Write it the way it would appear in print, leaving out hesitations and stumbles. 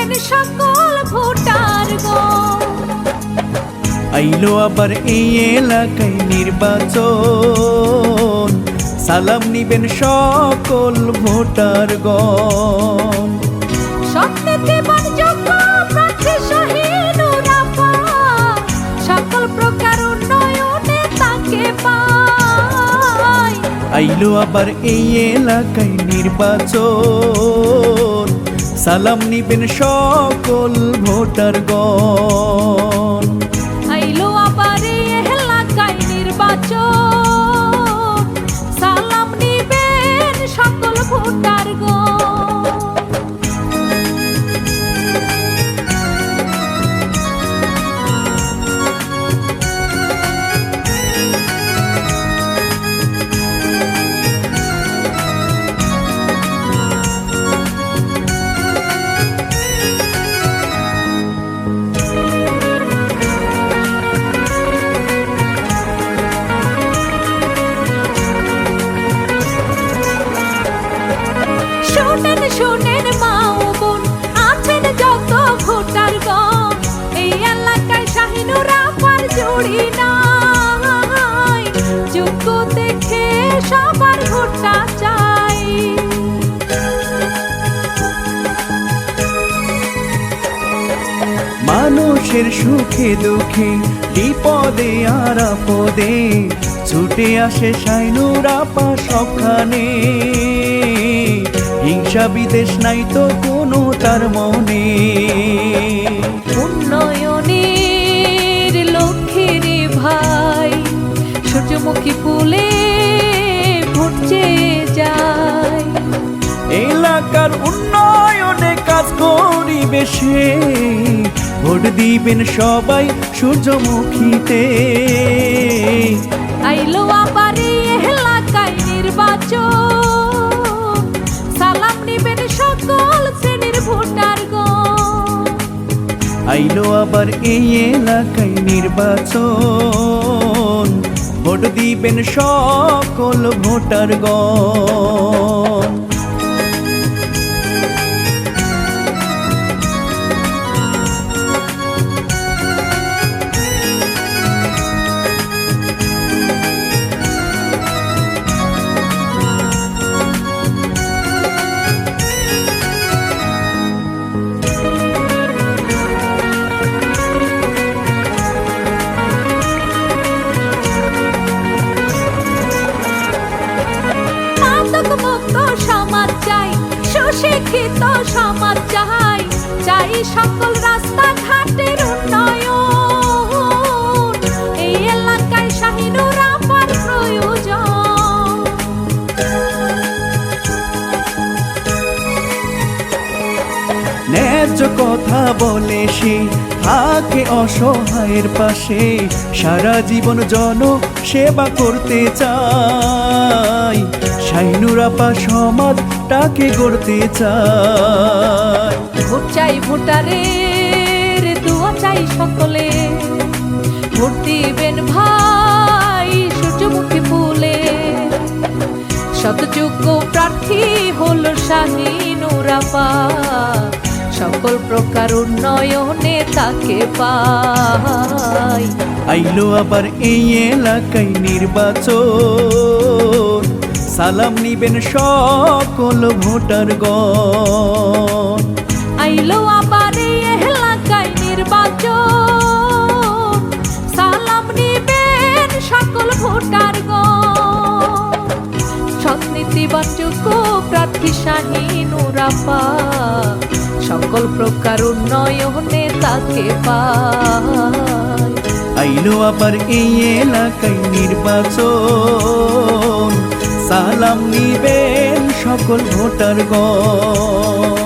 নিবেন সকল ভোটারগণ। আইলো আবার এই এলাকায় নির্বাচন, সালাম নিবেন সকল ভোটারগণ। সৎনীতিবান যোগ্য প্রার্থী শাহিনুর আপা, সকল প্রকার উন্নয়নে তাকে পায়। আইলো আবার এই এলাকায় নির্বাচন, সালাম নিবেন সকল ভোটারগণ। আইলো আবার এই এলাকায় নির্বাচন, সালাম নিবেন সকল ভোটারগণ। শোনেন শোনেন মা ও বোন, আছেন যত ভোটারগণ, এই এলাকায় শাহিনুর আপার জুড়ি নাই। যোগ্য দেখে সবার ভোটটা চাই। মানুষের সুখে দুঃখে বিপদে আর আপদে ছুটে আসে শাহিনুর আপা সবখানে। হিংসা বিদেশ নাই তো কোনো তার মনে। উন্নয়নের লক্ষ্যের ভাই, সূর্যমুখী ফুলে ভোট চেয়ে যায়। এলাকার উন্নয়নে কাজ করিবে সে, ভোট দিবেন সবাই সূর্যমুখীতে। আইলো আবার এই এলাকায় নির্বাচন, সালাম নিবেন সকল শ্রেণীর ভোটারগণ। আইলো আবার এই এলাকায় নির্বাচন, ভোট দিবেন সকল ভোটারগণ। মুক্ত সমাজ চাই, সুশিক্ষিত সমাজ চাই, চাই সকল রাস্তাঘাটের উন্নয়ন। এই এলাকায় শাহিনুর আপার প্রয়োজন। ন্যায্য কথা বলে সে, থাকে অসহায়ের পাশে, সারা জীবন জন সেবা করতে চায়। শাহিনুর আপা সমাজটাকে গড়তে চায়। ভোট চাই ভোটারের, দোয়া চাই সকলে, ভোট দিবেন ভাই সূর্যমুখী ফুলে। শতযোগ্য প্রার্থী হল শাহিনুর আপা, সকল প্রকার উন্নয়নে তাকে পাই। আইলো আবার এই এলাকায় নির্বাচন, সালাম নিবেন সকল ভোটারগণ। আইলো আবার এই এলাকায় নির্বাচন, সালাম নিবেন সকল ভোটারগণ। সৎনীতিবান যোগ্য প্রার্থী শাহিনুর আপা, সকল প্রকার উন্নয়নে তাকে পাই। আইলো আবার এই এলাকায় নির্বাচন, সালাম নিবেন সকল ভোটারগণ।